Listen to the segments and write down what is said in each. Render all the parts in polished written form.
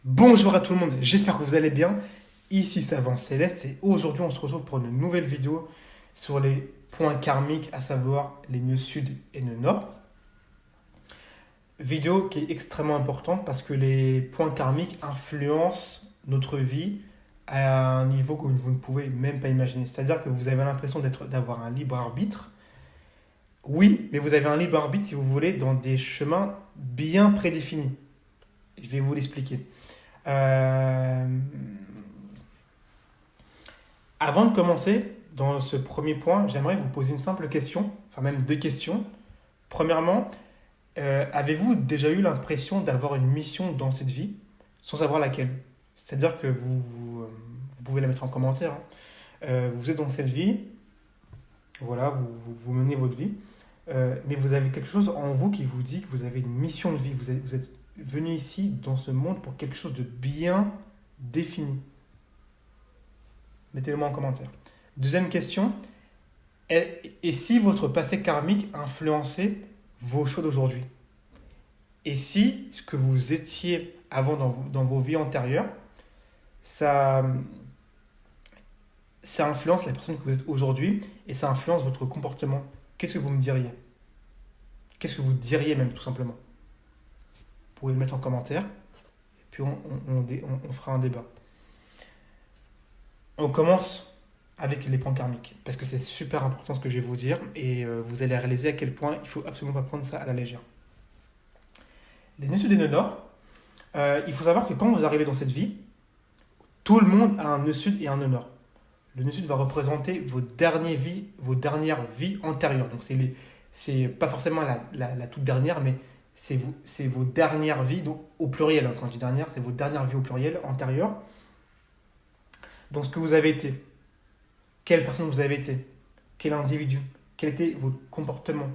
Bonjour à tout le monde, j'espère que vous allez bien. Ici Savant Céleste et aujourd'hui on se retrouve pour une nouvelle vidéo sur les points karmiques, à savoir les nœuds sud et nœuds nord. Vidéo qui est extrêmement importante parce que les points karmiques influencent notre vie à un niveau que vous ne pouvez même pas imaginer. C'est-à-dire que vous avez l'impression d'avoir un libre arbitre. Oui, mais vous avez un libre arbitre si vous voulez dans des chemins bien prédéfinis. Je vais vous l'expliquer. Euh, Avant de commencer, dans ce premier point, j'aimerais vous poser une simple question, enfin même deux questions. Premièrement, avez-vous déjà eu l'impression d'avoir une mission dans cette vie sans savoir laquelle? C'est-à-dire que vous pouvez la mettre en commentaire, hein. Vous êtes dans cette vie, voilà, vous menez votre vie, mais vous avez quelque chose en vous qui vous dit que vous avez une mission de vie. Vous êtes venu ici dans ce monde pour quelque chose de bien défini. Mettez-le moi en commentaire. Deuxième question, et si votre passé karmique influençait vos choix d'aujourd'hui? Et si ce que vous étiez avant dans vos vies antérieures, ça, ça influence la personne que vous êtes aujourd'hui et ça influence votre comportement? Qu'est-ce que vous me diriez? Qu'est-ce que vous diriez même tout simplement? Vous pouvez le mettre en commentaire et puis on fera un débat. On commence avec les points karmiques, parce que c'est super important ce que je vais vous dire, et vous allez réaliser à quel point il ne faut absolument pas prendre ça à la légère. Les nœuds sud et nœuds nord, il faut savoir que quand vous arrivez dans cette vie, tout le monde a un nœud sud et un nœud nord. Le nœud sud va représenter vos dernières vies antérieures. Donc c'est pas forcément la toute dernière, mais c'est vos dernières vies, donc au pluriel, hein. Quand je dis dernière, c'est vos dernières vies au pluriel, antérieures. Donc ce que vous avez été, quelle personne vous avez été, quel individu, quel était votre comportement.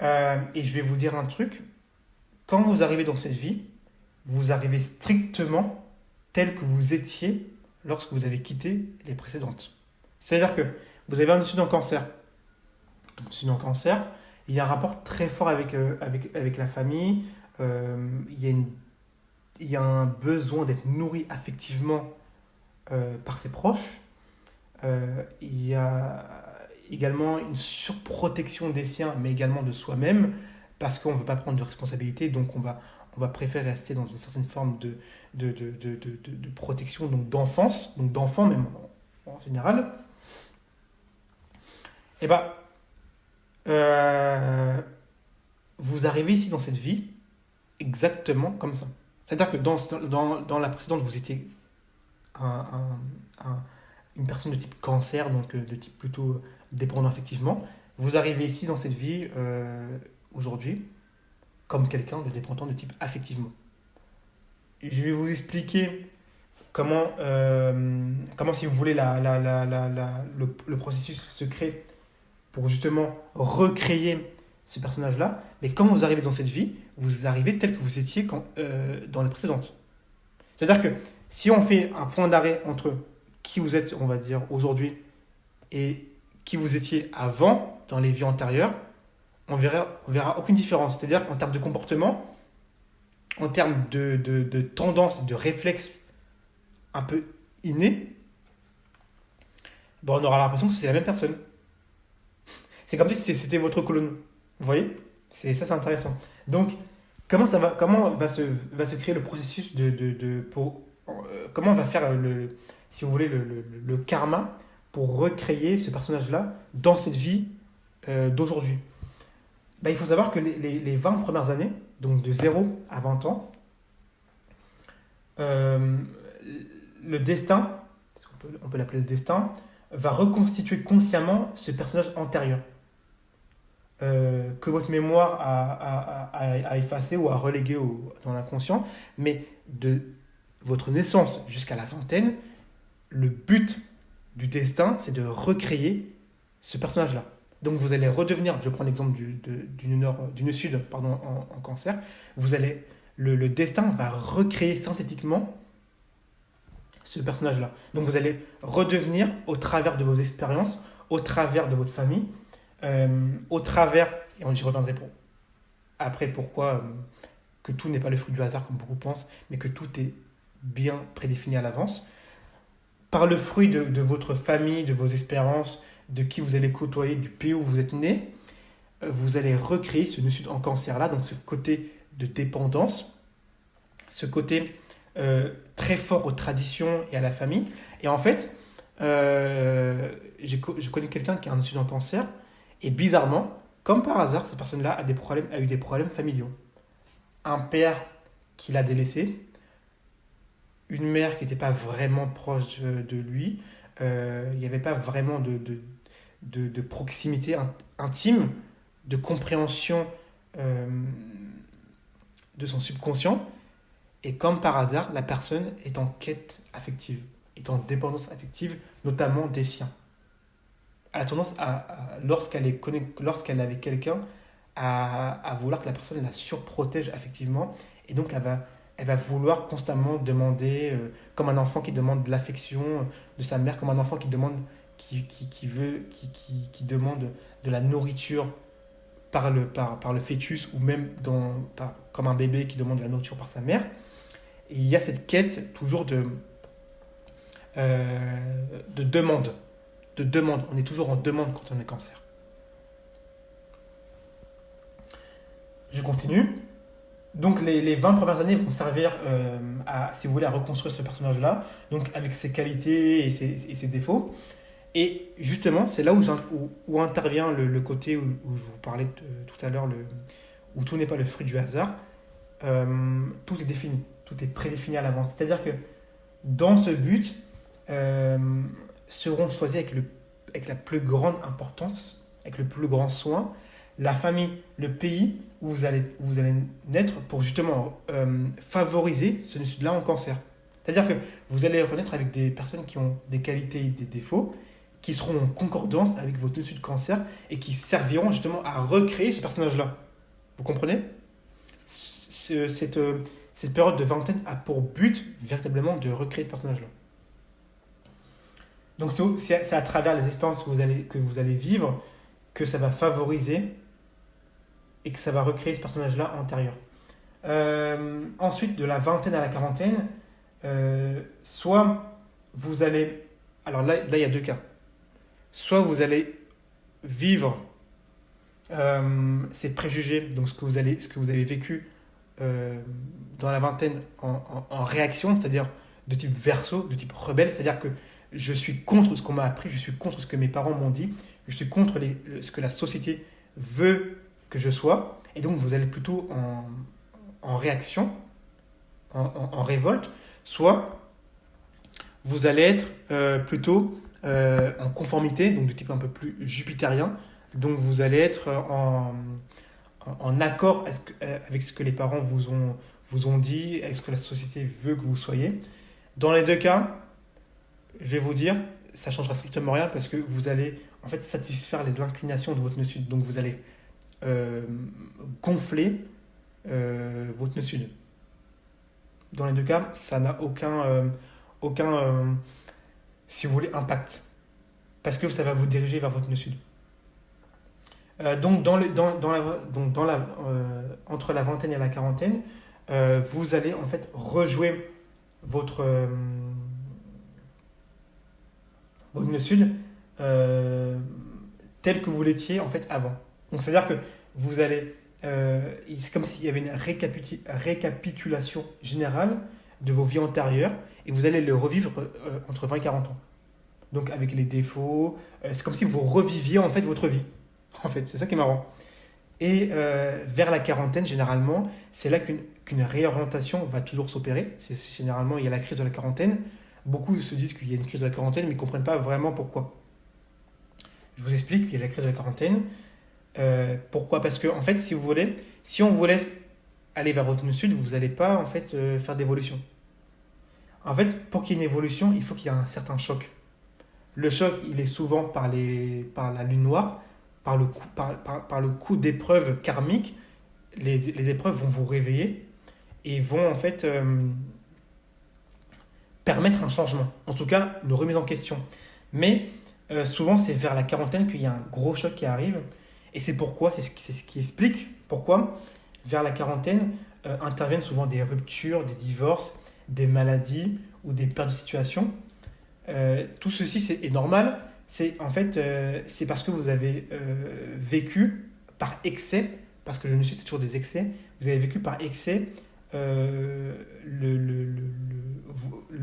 Et je vais vous dire un truc, quand vous arrivez dans cette vie, vous arrivez strictement tel que vous étiez lorsque vous avez quitté les précédentes. C'est-à-dire que vous avez un signe en cancer. Donc signe en cancer, il y a un rapport très fort avec la famille, il y a un besoin d'être nourri affectivement par ses proches. Il y a également une surprotection des siens, mais également de soi-même, parce qu'on ne veut pas prendre de responsabilité, donc on va préférer rester dans une certaine forme de protection, donc d'enfance, donc d'enfant même en général. Et ben, vous arrivez ici dans cette vie exactement comme ça. C'est-à-dire que dans la précédente, vous étiez un, une personne de type cancer, donc de type plutôt dépendant affectivement. Vous arrivez ici dans cette vie aujourd'hui comme quelqu'un de dépendant de type affectivement. Je vais vous expliquer comment si vous voulez, le processus se crée pour justement recréer ce personnage-là. Mais quand vous arrivez dans cette vie, vous arrivez tel que vous étiez dans les précédentes. C'est-à-dire que si on fait un point d'arrêt entre qui vous êtes, on va dire, aujourd'hui et qui vous étiez avant, dans les vies antérieures, on verra aucune différence. C'est-à-dire qu'en termes de comportement, en termes de tendance, de réflexe un peu inné, ben on aura l'impression que c'est la même personne. C'est comme si c'était votre colonne. Vous voyez? C'est intéressant. Donc, comment va se créer le processus comment on va faire si vous voulez, le karma pour recréer ce personnage-là dans cette vie d'aujourd'hui? Ben, il faut savoir que les 20 premières années, donc de 0 à 20 ans, euh, le destin, parce on peut l'appeler le destin, va reconstituer consciemment ce personnage antérieur. Que votre mémoire a effacé ou a relégué dans l'inconscient, mais de votre naissance jusqu'à la vingtaine, le but du destin, c'est de recréer ce personnage-là. Donc vous allez redevenir, je prends l'exemple du nœud sud pardon, en cancer, le destin va recréer synthétiquement ce personnage-là. Donc vous allez redevenir au travers de vos expériences, au travers de votre famille, au travers, et j'y reviendrai après pourquoi que tout n'est pas le fruit du hasard comme beaucoup pensent, mais que tout est bien prédéfini à l'avance. Par le fruit de votre famille, de vos expériences, de qui vous allez côtoyer, du pays où vous êtes né, vous allez recréer ce nœud sud en cancer là, donc ce côté de dépendance, ce côté très fort aux traditions et à la famille. Et en fait, je connais quelqu'un qui a un nœud sud en cancer, et bizarrement, comme par hasard, cette personne-là a eu des problèmes familiaux. Un père qui l'a délaissé, une mère qui n'était pas vraiment proche de lui, il n'y avait pas vraiment de proximité intime, de compréhension euh, de son subconscient. Et comme par hasard, la personne est en quête affective, est en dépendance affective, notamment des siens. Elle a tendance lorsqu'elle est avec quelqu'un, à vouloir que la personne la surprotège affectivement. Et donc, elle va vouloir constamment demander, comme un enfant qui demande de l'affection de sa mère, comme un enfant qui demande, qui demande de la nourriture par le fœtus, ou même comme un bébé qui demande de la nourriture par sa mère. Et il y a cette quête toujours de demande. De demande. On est toujours en demande quand on est cancer. Je continue. Donc les 20 premières années vont servir si vous voulez, à reconstruire ce personnage-là, donc avec ses qualités et ses défauts. Et justement, c'est là où intervient le côté où je vous parlais tout à l'heure, où tout n'est pas le fruit du hasard. Tout est défini, tout est prédéfini à l'avance. C'est-à-dire que dans ce but, seront choisis avec la plus grande importance, avec le plus grand soin, la famille, le pays où vous allez naître pour justement favoriser ce nœud-là en cancer. C'est-à-dire que vous allez renaître avec des personnes qui ont des qualités et des défauts, qui seront en concordance avec votre nœud de cancer et qui serviront justement à recréer ce personnage-là. Vous comprenez ? Cette période de vingtaine a pour but véritablement de recréer ce personnage-là. Donc c'est à travers les expériences que vous allez vivre que ça va favoriser et que ça va recréer ce personnage-là antérieur. Ensuite, de la vingtaine à la quarantaine, soit vous allez... Alors là, il y a deux cas. Soit vous allez vivre ces préjugés, donc ce que vous avez vécu dans la vingtaine en réaction, c'est-à-dire de type verso, de type rebelle, c'est-à-dire que je suis contre ce qu'on m'a appris, je suis contre ce que mes parents m'ont dit, je suis contre ce que la société veut que je sois, et donc vous allez plutôt en réaction, en révolte, soit vous allez être plutôt en conformité, donc de type un peu plus jupitérien, donc vous allez être en accord avec ce que les parents vous ont dit, avec ce que la société veut que vous soyez. Dans les deux cas, je vais vous dire, ça ne changera strictement rien parce que vous allez en fait satisfaire les inclinations de votre nœud sud. Donc vous allez gonfler votre nœud sud. Dans les deux cas, ça n'a aucun si vous voulez, impact. Parce que ça va vous diriger vers votre nœud sud. Donc entre la vingtaine et la quarantaine, vous allez en fait rejouer votre nœud sud tel que vous l'étiez en fait avant. Donc c'est-à-dire que vous allez, c'est comme s'il y avait une récapitulation générale de vos vies antérieures et vous allez le revivre entre 20 et 40 ans. Donc avec les défauts, c'est comme si vous reviviez en fait votre vie. En fait, c'est ça qui est marrant. Et vers la quarantaine, généralement, c'est là qu'une réorientation va toujours s'opérer. Généralement, il y a la crise de la quarantaine. Beaucoup se disent qu'il y a une crise de la quarantaine, mais ils ne comprennent pas vraiment pourquoi. Je vous explique qu'il y a la crise de la quarantaine. Pourquoi ? Parce que, en fait, si vous voulez, si on vous laisse aller vers votre nœud sud, vous n'allez pas en fait, faire d'évolution. En fait, pour qu'il y ait une évolution, il faut qu'il y ait un certain choc. Le choc, il est souvent par la lune noire, par le coup d'épreuves karmiques. Les épreuves vont vous réveiller et vont en fait permettre un changement. En tout cas, une remise en question. Mais souvent, c'est vers la quarantaine qu'il y a un gros choc qui arrive. Et c'est ce qui explique pourquoi, vers la quarantaine, interviennent souvent des ruptures, des divorces, des maladies ou des pertes de situation. Tout ceci est normal. C'est parce que vous avez vécu par excès, parce que le nœud sud c'est toujours des excès, vous avez vécu par excès le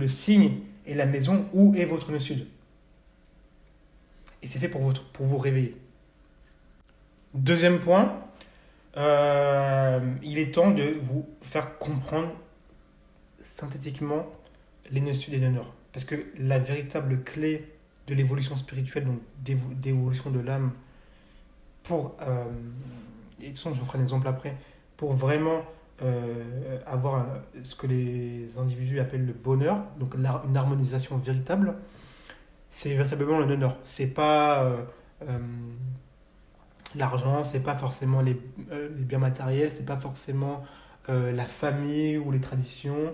signe et la maison où est votre nœud sud. Et c'est fait pour vous réveiller. Deuxième point, il est temps de vous faire comprendre synthétiquement les nœuds sud et nœuds nord. Parce que la véritable clé de l'évolution spirituelle, donc d'évolution de l'âme, et de toute façon je vous ferai un exemple après, pour vraiment avoir ce que les individus appellent le bonheur, donc une harmonisation véritable, c'est véritablement le nœud nord. C'est pas l'argent, c'est pas forcément les biens matériels, c'est pas forcément la famille ou les traditions.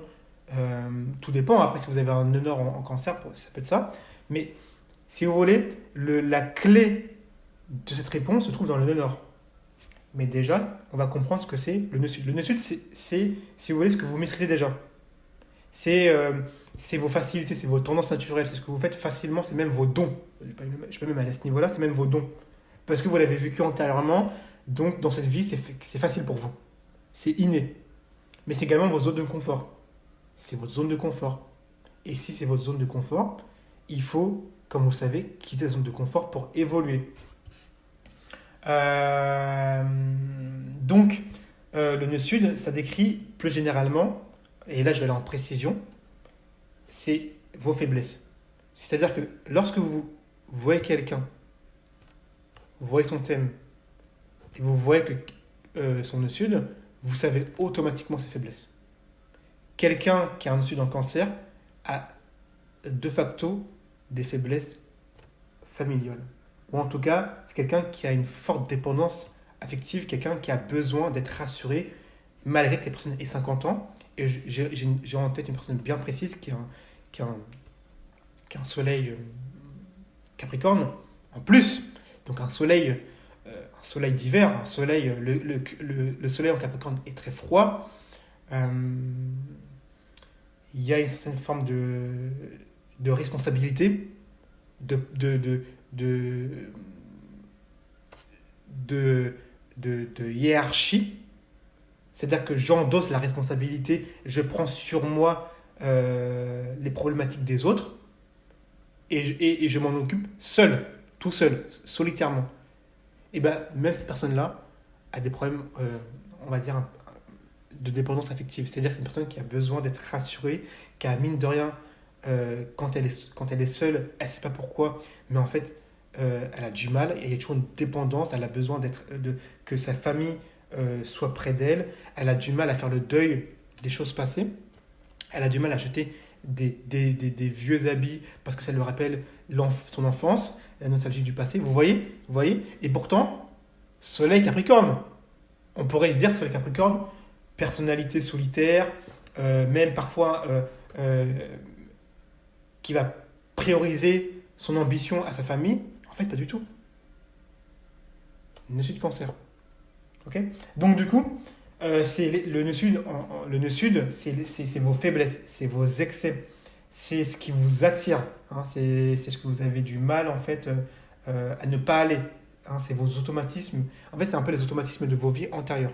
Tout dépend. Après, si vous avez un nœud nord en cancer, ça peut être ça. Mais si vous voulez, la clé de cette réponse se trouve dans le nœud nord. Mais déjà, on va comprendre ce que c'est le nœud sud. Le nœud sud, c'est, si vous voulez, ce que vous maîtrisez déjà. C'est vos facilités, c'est vos tendances naturelles, c'est ce que vous faites facilement, c'est même vos dons. Je peux même aller à ce niveau-là, c'est même vos dons. Parce que vous l'avez vécu antérieurement, donc dans cette vie, c'est facile pour vous. C'est inné. Mais c'est également vos zones de confort. C'est votre zone de confort. Et si c'est votre zone de confort, il faut, comme vous le savez, quitter la zone de confort pour évoluer. Donc, le nœud sud, ça décrit plus généralement, et là je vais aller en précision, c'est vos faiblesses. C'est-à-dire que lorsque vous voyez quelqu'un, vous voyez son thème, et vous voyez que son nœud sud, vous savez automatiquement ses faiblesses. Quelqu'un qui a un nœud sud en cancer a de facto des faiblesses familiales. Ou en tout cas, c'est quelqu'un qui a une forte dépendance affective, quelqu'un qui a besoin d'être rassuré malgré que la personne ait 50 ans. Et j'ai en tête une personne bien précise qui a un soleil Capricorne en plus. Donc un soleil d'hiver, le soleil en Capricorne est très froid. Il y a une certaine forme de responsabilité, de hiérarchie. C'est-à-dire que j'endosse la responsabilité, je prends sur moi les problématiques des autres et je m'en occupe seul, tout seul, solitairement. Et bien, même cette personne-là a des problèmes, on va dire, de dépendance affective. C'est-à-dire que c'est une personne qui a besoin d'être rassurée, qui a, mine de rien, quand elle est seule, elle ne sait pas pourquoi, mais en fait, elle a du mal, et il y a toujours une dépendance, elle a besoin que sa famille soit près d'elle, elle a du mal à faire le deuil des choses passées, elle a du mal à jeter des vieux habits parce que ça lui rappelle son enfance, la nostalgie du passé, vous voyez, et pourtant, Soleil Capricorne, on pourrait se dire, Soleil Capricorne, personnalité solitaire, même parfois qui va prioriser son ambition à sa famille. En fait, pas du tout. Nœud sud cancer. Ok. Donc du coup, le nœud sud, c'est vos faiblesses, c'est vos excès, c'est ce qui vous attire, hein, c'est ce que vous avez du mal en fait à ne pas aller. Hein, c'est vos automatismes. En fait, c'est un peu les automatismes de vos vies antérieures.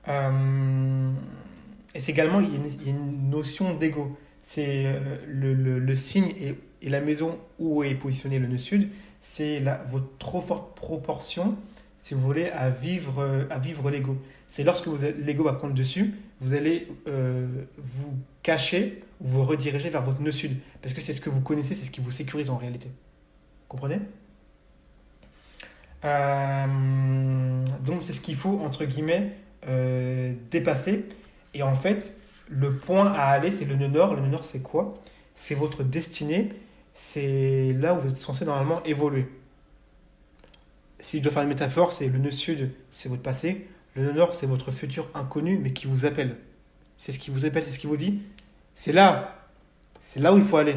Et c'est également, il y a une notion d'ego. C'est le signe et la maison où est positionné le nœud sud, c'est votre trop forte proportion, si vous voulez, à vivre l'ego. C'est lorsque l'ego va prendre dessus, vous allez vous cacher, vous rediriger vers votre nœud sud. Parce que c'est ce que vous connaissez, c'est ce qui vous sécurise en réalité. Vous comprenez ? Donc c'est ce qu'il faut, entre guillemets, dépasser. Et en fait, le point à aller, c'est le nœud nord. Le nœud nord, c'est quoi ? C'est votre destinée. C'est là où vous êtes censé normalement évoluer. Si je dois faire une métaphore, c'est le nœud sud, c'est votre passé. Le nœud nord, c'est votre futur inconnu, mais qui vous appelle. C'est ce qui vous appelle, c'est ce qui vous dit. C'est là où il faut aller.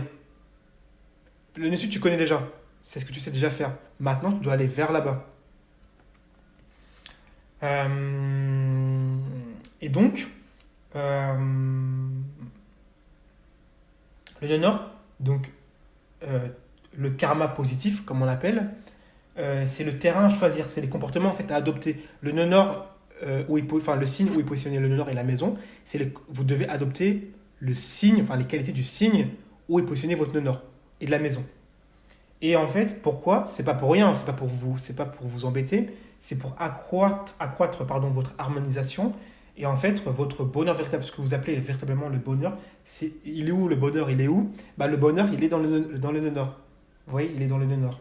Le nœud sud, tu connais déjà. C'est ce que tu sais déjà faire. Maintenant, tu dois aller vers là-bas. Et donc, euh, le nœud nord, donc euh, le karma positif, comme on l'appelle, c'est le terrain à choisir, c'est les comportements en fait à adopter. Le nœud nord, enfin le signe où est positionné le nœud nord et la maison, vous devez adopter le signe, enfin les qualités du signe où est positionné votre nœud nord et de la maison. Et en fait, pourquoi? C'est pas pour rien, c'est pas pour vous embêter, c'est pour accroître pardon, votre harmonisation et en fait votre bonheur véritable, ce que vous appelez véritablement le bonheur. Il est où le bonheur? Il est où? Bah, le bonheur, il est dans le nœud nord. Vous voyez, il est dans le nœud nord.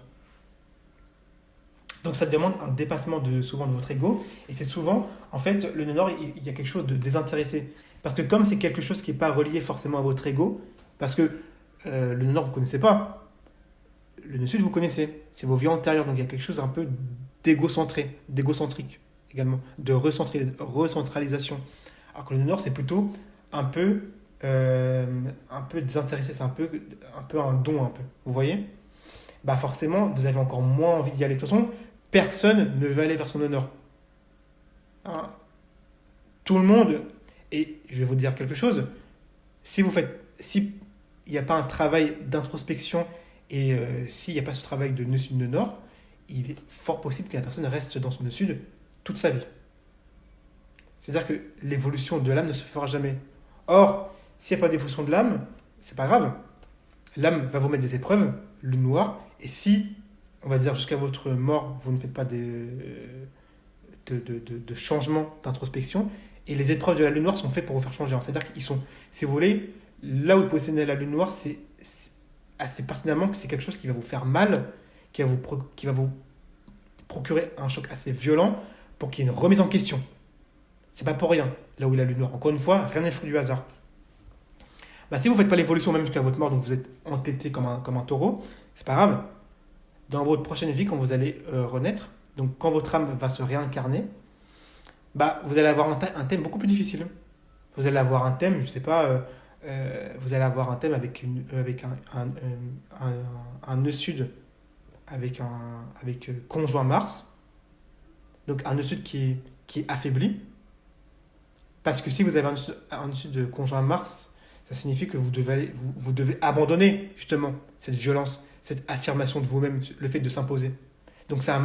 Donc ça demande un dépassement souvent de votre ego. Et c'est souvent, en fait, le nœud nord, il y a quelque chose de désintéressé. Parce que comme c'est quelque chose qui n'est pas relié forcément à votre ego, parce que le nœud nord, vous ne connaissez pas. Le nœud sud, vous connaissez. C'est vos vies antérieures. Donc il y a quelque chose un peu d'égocentrique également, de recentralisation. Alors que le nœud nord, c'est plutôt un peu, un peu désintéressé. C'est un peu un don, un peu. Vous voyez? Bah forcément, vous avez encore moins envie d'y aller. De toute façon, personne ne veut aller vers son honneur. Hein. Tout le monde, et je vais vous dire quelque chose, si il n'y a pas un travail d'introspection et s'il n'y a pas ce travail de nœud sud, nœud nord, il est fort possible que la personne reste dans son nœud sud toute sa vie. C'est-à-dire que l'évolution de l'âme ne se fera jamais. Or, s'il n'y a pas d'évolution de l'âme, c'est pas grave. L'âme va vous mettre des épreuves, le noir, et si, on va dire jusqu'à votre mort, vous ne faites pas de changement d'introspection, et les épreuves de la lune noire sont faites pour vous faire changer. C'est-à-dire qu'ils sont, si vous voulez, là où est positionnée la lune noire, c'est assez pertinemment que c'est quelque chose qui va vous faire mal, qui va vous procurer un choc assez violent pour qu'il y ait une remise en question. C'est pas pour rien, là où est la lune noire. Encore une fois, rien n'est le fruit du hasard. Bah, si vous ne faites pas l'évolution même jusqu'à votre mort, donc vous êtes entêté comme un taureau, c'est pas grave. Dans votre prochaine vie, quand vous allez renaître, donc quand votre âme va se réincarner, bah, vous allez avoir un thème beaucoup plus difficile. Vous allez avoir un thème, je sais pas, vous allez avoir un thème avec un nœud sud avec conjoint Mars, donc un nœud sud qui est affaibli. Parce que si vous avez un nœud sud de conjoint Mars, ça signifie que vous devez abandonner justement cette violence, cette affirmation de vous-même, le fait de s'imposer. Donc c'est un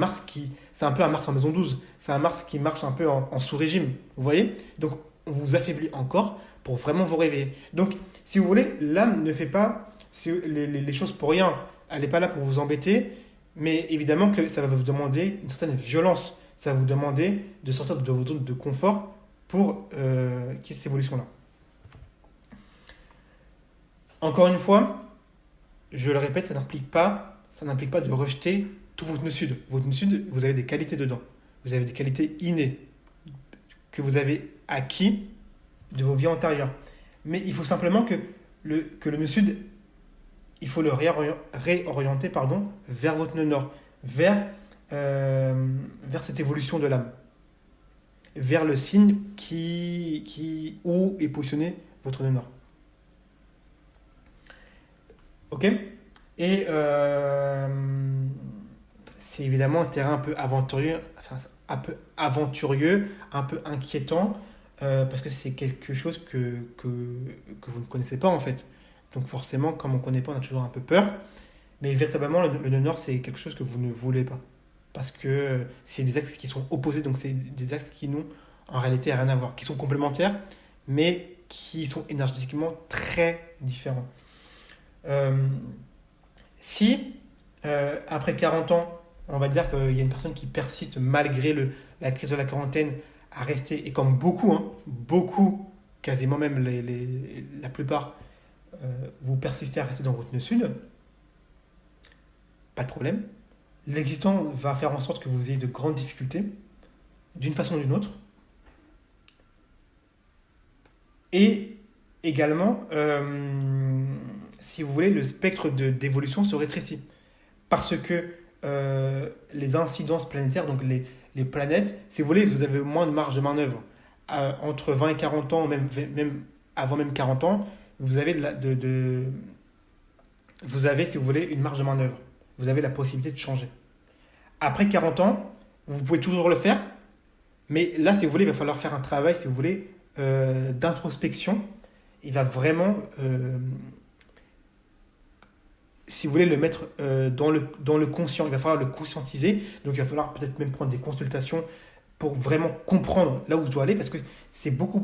peu un Mars en maison 12, c'est un Mars qui marche un peu en sous-régime, vous voyez? Donc on vous affaiblit encore pour vraiment vous réveiller. Donc si vous voulez, l'âme ne fait pas les choses pour rien, elle n'est pas là pour vous embêter, mais évidemment que ça va vous demander une certaine violence, ça va vous demander de sortir de votre zone de confort pour qu'il y ait cette évolution-là. Encore une fois, je le répète, ça n'implique pas de rejeter tout votre nœud sud. Votre nœud sud, vous avez des qualités dedans. Vous avez des qualités innées que vous avez acquis de vos vies antérieures. Mais il faut simplement que le nœud sud, il faut le réorienter vers votre nœud nord, vers cette évolution de l'âme, vers le signe où est positionné votre nœud nord. Ok? Et c'est évidemment un terrain un peu inquiétant, parce que c'est quelque chose que vous ne connaissez pas en fait. Donc forcément, comme on ne connaît pas, on a toujours un peu peur. Mais véritablement, le nœud nord, c'est quelque chose que vous ne voulez pas. Parce que c'est des axes qui sont opposés, donc c'est des axes qui n'ont en réalité rien à voir, qui sont complémentaires, mais qui sont énergétiquement très différents. Si, après 40 ans, on va dire qu'il y a une personne qui persiste malgré la crise de la quarantaine à rester, et comme beaucoup, quasiment même la plupart, vous persistez à rester dans votre nœud sud, pas de problème. L'existant va faire en sorte que vous ayez de grandes difficultés, d'une façon ou d'une autre. Et également, si vous voulez, le spectre d'évolution se rétrécit. Parce que les incidences planétaires, donc les planètes, si vous voulez, vous avez moins de marge de manœuvre. Entre 20 et 40 ans, même avant même 40 ans, vous avez, vous avez, si vous voulez, une marge de manœuvre. Vous avez la possibilité de changer. Après 40 ans, vous pouvez toujours le faire, mais là, si vous voulez, il va falloir faire un travail, si vous voulez, d'introspection. Il va vraiment, si vous voulez, le mettre dans le conscient. Il va falloir le conscientiser. Donc, il va falloir peut-être même prendre des consultations pour vraiment comprendre là où je dois aller, parce que c'est beaucoup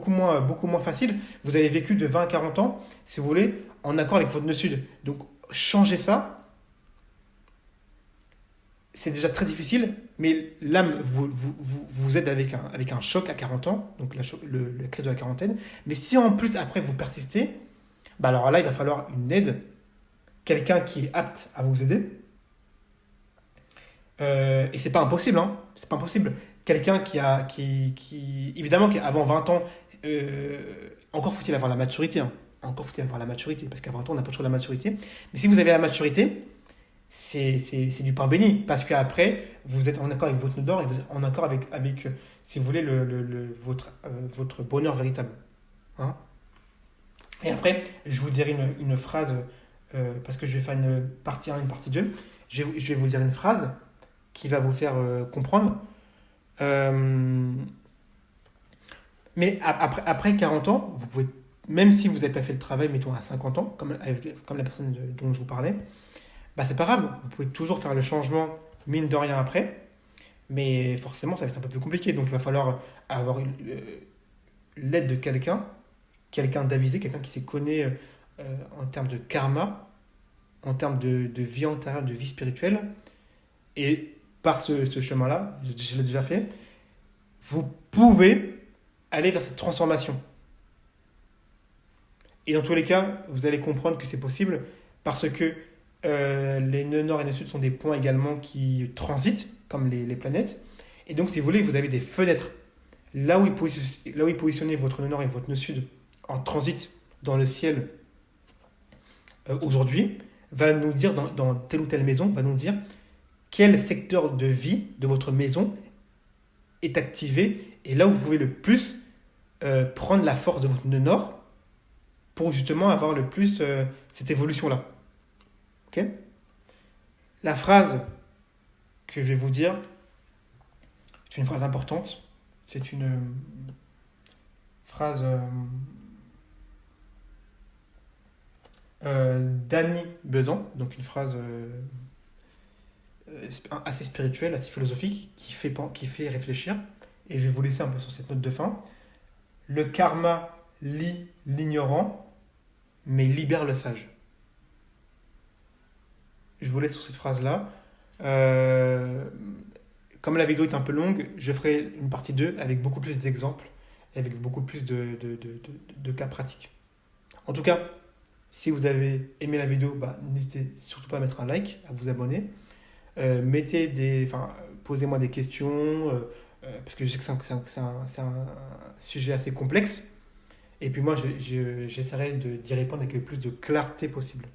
moins facile. Vous avez vécu de 20 à 40 ans, si vous voulez, en accord avec votre nœud sud. Donc, changer ça, c'est déjà très difficile, mais l'âme vous aide avec un choc à 40 ans, donc la crise de la quarantaine. Mais si en plus, après, vous persistez, bah alors là, il va falloir une aide, quelqu'un qui est apte à vous aider. Et c'est pas impossible, hein. C'est pas impossible. Quelqu'un évidemment, qui avant 20 ans, encore faut-il avoir la maturité, hein. Encore faut-il avoir la maturité, parce qu'à 20 ans, on n'a pas toujours la maturité. Mais si vous avez la maturité, c'est du pain béni, parce qu'après, vous êtes en accord avec votre nœud d'or et vous êtes en accord avec si vous voulez, votre bonheur véritable. Hein. Et après, je vous dirai une phrase, parce que je vais faire une partie 1 et une partie 2. Je vais vous dire une phrase qui va vous faire comprendre. Euh, mais après 40 ans, vous pouvez, même si vous n'avez pas fait le travail, mettons à 50 ans, comme la personne dont je vous parlais, bah c'est pas grave, vous pouvez toujours faire le changement mine de rien après, mais forcément ça va être un peu plus compliqué. Donc il va falloir avoir l'aide de quelqu'un d'avisé, quelqu'un qui s'y connaît en termes de karma, en termes de vie antérieure, de vie spirituelle. Et par ce chemin-là, je l'ai déjà fait, vous pouvez aller vers cette transformation. Et dans tous les cas, vous allez comprendre que c'est possible parce que les nœuds nord et nœuds sud sont des points également qui transitent, comme les planètes. Et donc, si vous voulez, vous avez des fenêtres. Là où est positionné votre nœud nord et votre nœud sud en transit dans le ciel aujourd'hui, va nous dire, dans telle ou telle maison, va nous dire quel secteur de vie de votre maison est activé et là où vous pouvez le plus prendre la force de votre nœud nord pour justement avoir le plus cette évolution-là. Ok. La phrase que je vais vous dire, c'est une phrase importante. C'est une phrase d'Annie Besant, donc une phrase assez spirituelle, assez philosophique, qui fait réfléchir. Et je vais vous laisser un peu sur cette note de fin. Le karma lie l'ignorant, mais libère le sage. Je vous laisse sur cette phrase-là. Comme la vidéo est un peu longue, je ferai une partie 2 avec beaucoup plus d'exemples et avec beaucoup plus de cas pratiques. En tout cas, si vous avez aimé la vidéo, bah, n'hésitez surtout pas à mettre un like, à vous abonner. Posez-moi des questions, parce que je sais que c'est un sujet assez complexe. Et puis moi, j'essaierai d'y répondre avec le plus de clarté possible.